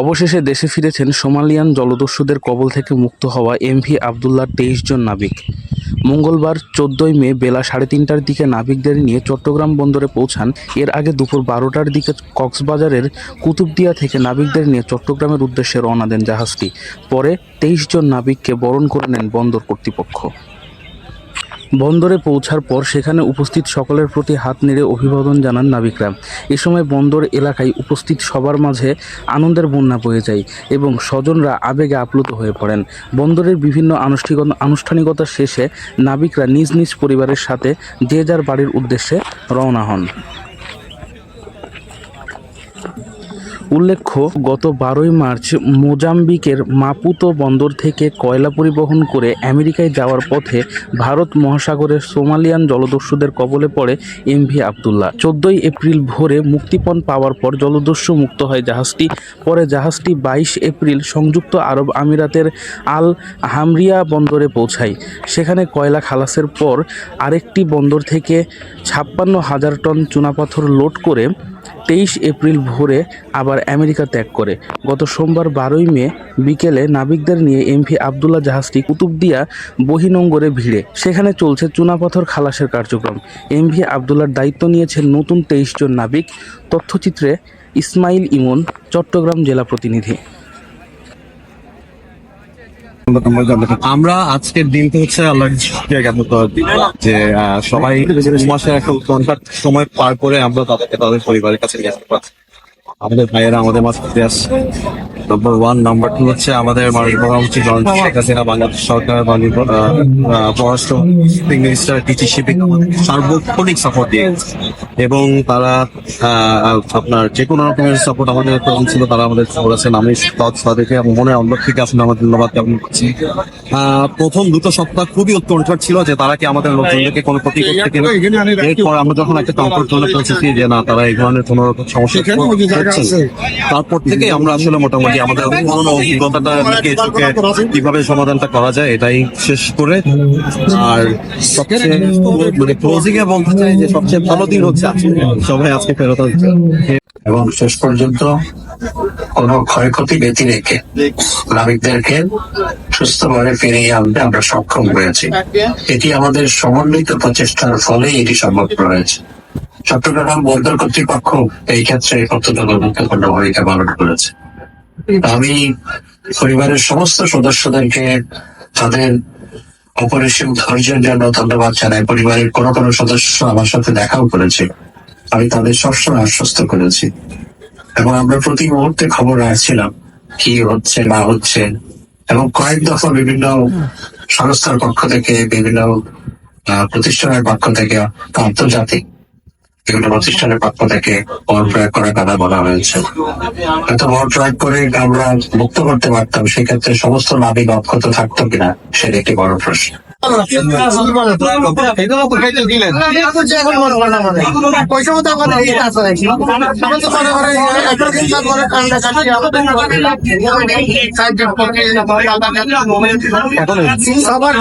অবশেষে দেশে ফিরেছেন সোমালিয়ান জলদস্যুদের কবল থেকে মুক্ত হওয়া এমভি আবদুল্লাহর ২৩ জন নাবিক। মঙ্গলবার ১৪ই মে বেলা ৩:৩০টার দিকে নাবিকদের নিয়ে চট্টগ্রাম বন্দরে পৌঁছান। এর আগে দুপুর ১২টার দিকে কক্সবাজারের কুতুবদিয়া থেকে নাবিকদের নিয়ে চট্টগ্রামের উদ্দেশ্যে রওনা দেন জাহাজটি। পরে ২৩ জন নাবিককে বরণ করে নেন বন্দর কর্তৃপক্ষ। বন্দরে পৌঁছার পর সেখানে উপস্থিত সকলের প্রতি হাত নেড়ে অভিবাদন জানান নাবিকরা। এ সময় বন্দর এলাকায় উপস্থিত সবার মাঝে আনন্দের বন্যা বয়ে যায় এবং স্বজনরা আবেগে আপ্লুত হয়ে পড়েন। বন্দরের বিভিন্ন আনুষ্ঠানিকতা শেষে নাবিকরা নিজ নিজ পরিবারের সাথে যে যার বাড়ির উদ্দেশ্যে রওনা হন। উল্লেখ্য, গত ১২ই মার্চ মোজাম্বিকের মাপুতো বন্দর থেকে কয়লা পরিবহন করে আমেরিকায় যাওয়ার পথে ভারত মহাসাগরের সোমালিয়ান জলদস্যুদের কবলে পড়ে এমভি আবদুল্লাহ। ১৪ই এপ্রিল ভোরে মুক্তিপণ পাওয়ার পর জলদস্যু মুক্ত হয় জাহাজটি। পরে জাহাজটি ২২ এপ্রিল সংযুক্ত আরব আমিরাতের আল হামরিয়া বন্দরে পৌঁছায়। সেখানে কয়লা খালাসের পর আরেকটি বন্দর থেকে ৫৬,০০০ টন চুনাপাথর লোড করে ২৩ এপ্রিল ভোরে আবার আমেরিকা ত্যাগ করে। গত সোমবার ১২ই মে বিকেলে নাবিকদের নিয়ে এমভি আবদুল্লাহ জাহাজটি কুতুবদিয়া বহিনোঙ্গরে ভিড়ে। সেখানে চলছে চুনাপাথর খালাসের কার্যক্রম। এমভি আবদুল্লাহর দায়িত্ব নিয়েছেন নতুন ২৩ জন নাবিক। তথ্যচিত্রে ইসমাইল ইমন, চট্টগ্রাম জেলা প্রতিনিধি। আমরা আজকের দিনটা হচ্ছে আল্লাহ যে সবাই মাসের একটা কন্ট্রাক্ট সময় পার করে আমরা তাদেরকে তাদের পরিবারের কাছে নিয়ে আসতে পারছি। আমাদের ভাইয়েরা আমাদের মাঝে ফিরে আসছে। নম্বর 1, নাম্বার 2 হচ্ছে আমাদের মাননীয় প্রধানমন্ত্রী জননেত্রী শেখ হাসিনা, বাংলাদেশ সরকার, পররাষ্ট্র মিনিস্টার, টিচি শিপিং সার্বক্ষণিক সাপোর্ট দিয়েছে এবং তারা আপনার যে কোনো রকমের সাপোর্ট আমাদের প্রয়োজন ছিল তারা আমাদের করেছেন। আমি তাদেরকে মনে অন্তর থেকে আসলে আমার ধন্যবাদ জ্ঞাপন করছি। প্রথম 2 সপ্তাহ খুবই উৎকণ্ঠা ছিল যে তারা কি আমাদের লোকজনদেরকে কোনো ক্ষতি করতে কিনা। এরপর আমরা যখন একটা কমফোর্ট জোনে পৌঁছেছি যে না, তারা এই ধরনের কোনো রকম সমস্যা করছেন, তারপর থেকে আমরা আসলে মোটামুটি আমাদের পুরোনো অভিজ্ঞতাটা কিভাবে সমাধানটা করা যায় এটাই শেষ করে। আর সবচেয়ে মানে ক্লোজিং এ বলতে চাই যে সবচেয়ে ভালো দিন হচ্ছে সবাই আজকে ফেরত আসছে এবং শেষ পর্যন্ত কোনো ক্ষয়ক্ষতি ব্যতি রেখে নাবিকদেরকে সুস্থভাবে ফিরিয়ে আনতে আমরা সক্ষম হয়েছি। এটি আমাদের সমন্বিত প্রচেষ্টার ফলে এটি সম্ভব হয়েছে। চট্টগ্রাম বন্দর কর্তৃপক্ষ এই ক্ষেত্রে অত্যন্ত গুরুত্বপূর্ণ ভূমিকা পালন করেছে। আমি পরিবারের সমস্ত সদস্যদেরকে তাদের অপরিসীম ধৈর্যের জন্য ধন্যবাদ জানাই। পরিবারের কোনো কোনো সদস্য আমার সাথে দেখাও করেছে, আমি তাদের সবসময় আশ্বস্ত করেছি এবং আমরা প্রতি মুহূর্তে খবর রাখছিলাম কি হচ্ছে না হচ্ছে এবং কয়েক দফা বিভিন্ন সংস্থার পক্ষ থেকে, বিভিন্ন প্রতিষ্ঠানের পক্ষ থেকে, আন্তর্জাতিক বিভিন্ন প্রতিষ্ঠানের পক্ষ থেকে বল প্রয়োগ করার কথা বলা হয়েছে। হয়তো বল প্রয়োগ করে আমরা মুক্ত করতে পারতাম, সেক্ষেত্রে সমস্ত নাবিক অক্ষত থাকতো কিনা সেটা একটি বড় প্রশ্ন। সবার